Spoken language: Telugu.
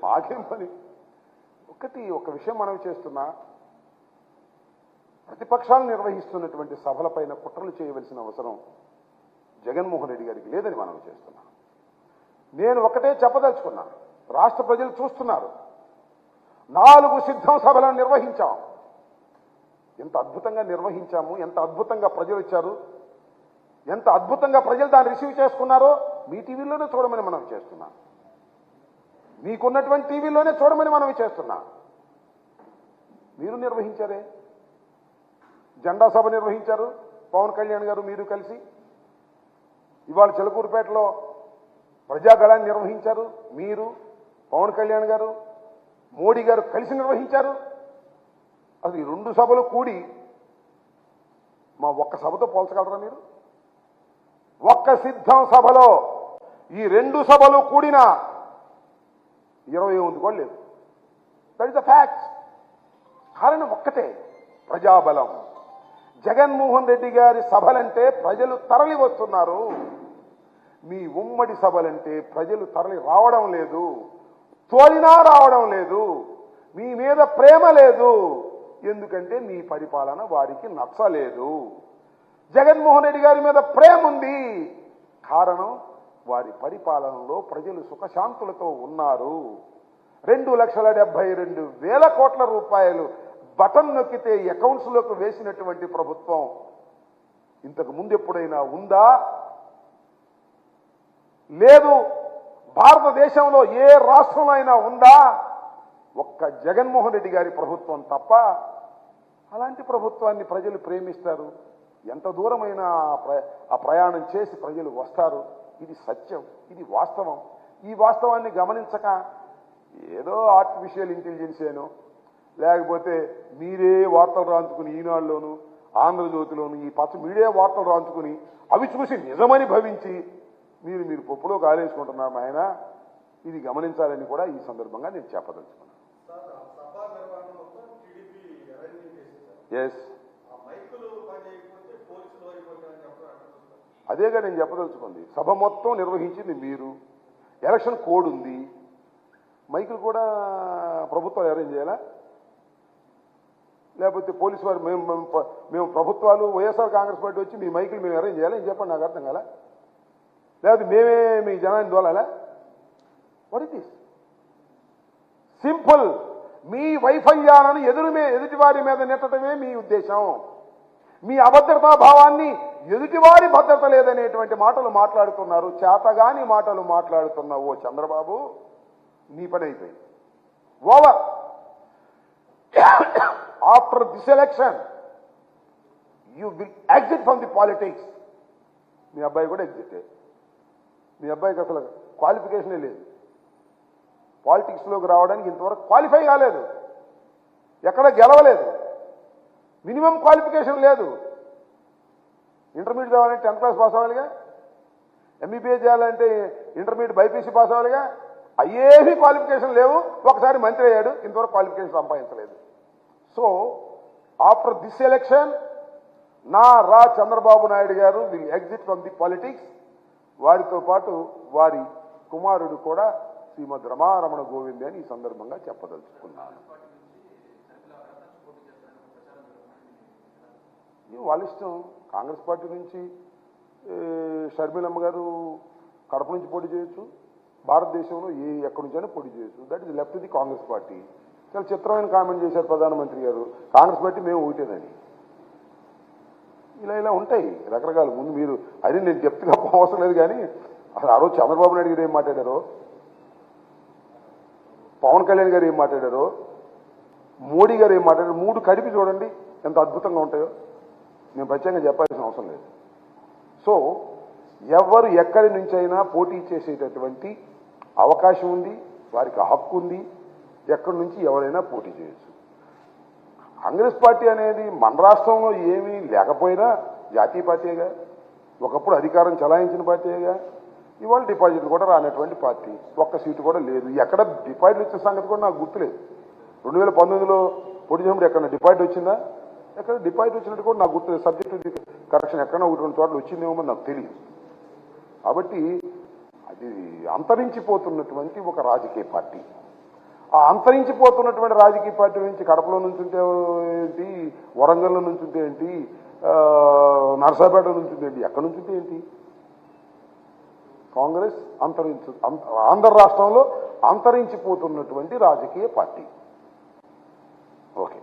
మాకేం పని. ఒక విషయం మనం చేస్తున్నా, ప్రతిపక్షాలు నిర్వహిస్తున్నటువంటి సభలపైన కుట్రలు చేయవలసిన అవసరం జగన్మోహన్ రెడ్డి గారికి లేదని మనం చేస్తున్నాం. నేను ఒకటే చెప్పదలుచుకున్నా, రాష్ట్ర ప్రజలు చూస్తున్నారు. 4 సిద్ధం సభలను నిర్వహించాం. ఎంత అద్భుతంగా నిర్వహించాము, ఎంత అద్భుతంగా ప్రజలు వచ్చారు, ఎంత అద్భుతంగా ప్రజలు దాన్ని రిసీవ్ చేసుకున్నారో మీ టీవీలోనే చూడమని మనం చేస్తున్నాం. మీకున్నటువంటి టీవీలోనే చూడమని మనం చేస్తున్నాం. మీరు నిర్వహించారే, జెండా సభ నిర్వహించారు పవన్ కళ్యాణ్ గారు మీరు కలిసి. ఇవాళ చిలకూరుపేటలో ప్రజాగళాన్ని నిర్వహించారు మీరు, పవన్ కళ్యాణ్ గారు, మోడీ గారు కలిసి నిర్వహించారు. అది 2 సభలు కూడి మా ఒక్క సభతో పోల్చగలరా మీరు? ఒక్క సిద్ధం సభలో ఈ 2 సభలు కూడిన 20 కూడా లేదు. That is the fact. కారణం ఒక్కటే, ప్రజాబలం. జగన్మోహన్ రెడ్డి గారి సభలంటే ప్రజలు తరలి వస్తున్నారు. మీ ఉమ్మడి సభలంటే ప్రజలు తరలి రావడం లేదు, తోలినా రావడం లేదు. మీ మీద ప్రేమ లేదు, ఎందుకంటే మీ పరిపాలన వారికి నచ్చలేదు. జగన్మోహన్ రెడ్డి గారి మీద ప్రేమ ఉంది, కారణం వారి పరిపాలనలో ప్రజలు సుఖశాంతులతో ఉన్నారు. 2,72,000 కోట్ల రూపాయలు బటన్ నొక్కితే అకౌంట్స్లోకి వేసినటువంటి ప్రభుత్వం ఇంతకు ముందు ఎప్పుడైనా ఉందా? లేదు. భారతదేశంలో ఏ రాష్ట్రంలో అయినా ఉందా? ఒక్క జగన్మోహన్ రెడ్డి గారి ప్రభుత్వం తప్ప. అలాంటి ప్రభుత్వాన్ని ప్రజలు ప్రేమిస్తారు. ఎంత దూరమైనా ఆ ప్రయాణం చేసి ప్రజలు వస్తారు. ఇది సత్యం, ఇది వాస్తవం. ఈ వాస్తవాన్ని గమనించక ఏదో ఆర్టిఫిషియల్ ఇంటెలిజెన్స్ ఏనో, లేకపోతే మీరే వార్తలు రాంచుకుని ఈనాడులోను ఆంధ్రజ్యోతిలోను ఈ పచ్చ మీడియా వార్తలు రాంచుకుని అవి చూసి నిజమని భవించి మీరు పప్పులో కాలేసుకుంటున్నారు ఆయన. ఇది గమనించాలని కూడా ఈ సందర్భంగా నేను చెప్పదలుచుకున్నాను. ఎస్, అదేగా నేను చెప్పదలుచుకుంది. సభ మొత్తం నిర్వహించింది మీరు. ఎలక్షన్ కోడ్ ఉంది, మైకులు కూడా ప్రభుత్వాలు అరేంజ్ చేయాలా? లేకపోతే పోలీసు వారు మేము ప్రభుత్వాలు వైఎస్ఆర్ కాంగ్రెస్ పార్టీ వచ్చి మీ మైకులు మేము అరేంజ్ చేయాలి అని చెప్పండి. నాకు అర్థం కాలా? లేకపోతే మేమే మీ జనాన్ని దోలాలా? What is this? సింపుల్. మీ వైఫల్యాలను ఎదుటివారి మీద నెట్టడమే మీ ఉద్దేశం. మీ అభద్రతా భావాన్ని ఎదుటివారి భద్రత లేదనేటువంటి మాటలు మాట్లాడుతున్నారు. చేతగాని మాటలు మాట్లాడుతున్న ఓ చంద్రబాబు, నీ పని అయిపోయింది. Over. After this election you will exit from the politics. మీ అబ్బాయి కూడా ఎగ్జిట్. మీ అబ్బాయికి అసలు క్వాలిఫికేషనే లేదు. పాలిటిక్స్లోకి రావడానికి ఇంతవరకు క్వాలిఫై కాలేదు, ఎక్కడ గెలవలేదు, మినిమం క్వాలిఫికేషన్ లేదు. ఇంటర్మీడియట్ కావాలంటే 10th క్లాస్ పాస్ అవ్వాలిగా, ఎంబీబీఎస్ చేయాలంటే ఇంటర్మీడియట్ బైపీసీ పాస్ అవ్వాలిగా. అయ్యేవి క్వాలిఫికేషన్ లేవు. ఒకసారి మంత్రి అయ్యాడు, ఇంతవరకు క్వాలిఫికేషన్ సంపాదించలేదు. So after this election Chandrababu Naidu garu will exit from the politics. వారితో పాటు వారి కుమారుడు కూడా శ్రీమద్ రమారమణ గోవిందే అని ఈ సందర్భంగా చెప్పదలుచుకున్నాను. వాళ్ళ ఇష్టం. కాంగ్రెస్ పార్టీ నుంచి షర్మిలమ్మ గారు కడప నుంచి పోటీ చేయొచ్చు, భారతదేశంలో ఎక్కడి నుంచైనా పోటీ చేయొచ్చు. That is left the Congress party. చాలా చిత్రమైన కామెంట్ చేశారు ప్రధానమంత్రి గారు, కాంగ్రెస్ పార్టీ మేము ఒకటేదని. ఇలా ఉంటాయి రకరకాలు. ముందు మీరు అది నేను చెప్తుగా అవసరం లేదు, కానీ అసలు ఆ రోజు చంద్రబాబు నాయుడు గారు ఏం మాట్లాడారో, పవన్ కళ్యాణ్ గారు ఏం మాట్లాడారో, మోడీ గారు ఏం మాట్లాడారో 3 కలిపి చూడండి ఎంత అద్భుతంగా ఉంటాయో. నేను ప్రత్యేకంగా చెప్పాల్సిన అవసరం లేదు. సో ఎవరు ఎక్కడి నుంచైనా పోటీ చేసేటటువంటి అవకాశం ఉంది, వారికి హక్కు ఉంది. ఎక్కడి నుంచి ఎవరైనా పోటీ చేయొచ్చు. కాంగ్రెస్ పార్టీ అనేది మన రాష్ట్రంలో ఏమీ లేకపోయినా జాతీయ పార్టీగా, ఒకప్పుడు అధికారం చలాయించిన పార్టీగా, ఇవాళ డిపాజిట్లు కూడా రానటువంటి పార్టీ. ఒక్క సీటు కూడా లేదు. ఎక్కడ డిపాజిట్లు ఇచ్చిన సంగతి కూడా నాకు గుర్తులేదు. 2019లో పోటీ చేసినప్పుడు ఎక్కడ డిపాజిట్ వచ్చిందా? ఎక్కడ డిపాజిట్ వచ్చినట్టు కూడా నాకు గుర్తులేదు. సబ్జెక్టు కరెక్షన్ ఎక్కడ 1-2 చోట్ల వచ్చిందేమో నాకు తెలియదు. కాబట్టి అది అంతరించిపోతున్నటువంటి ఒక రాజకీయ పార్టీ. ఆ అంతరించిపోతున్నటువంటి రాజకీయ పార్టీ నుంచి కడపలో నుంచి ఉంటే ఏంటి, వరంగల్లో నుంచి ఉంటే ఏంటి, నర్సాపేట నుంచి ఉంటే ఏంటి, ఎక్కడి నుంచి ఉంటే ఏంటి? కాంగ్రెస్ ఆంధ్ర రాష్ట్రంలో అంతరించిపోతున్నటువంటి రాజకీయ పార్టీ. ఓకే.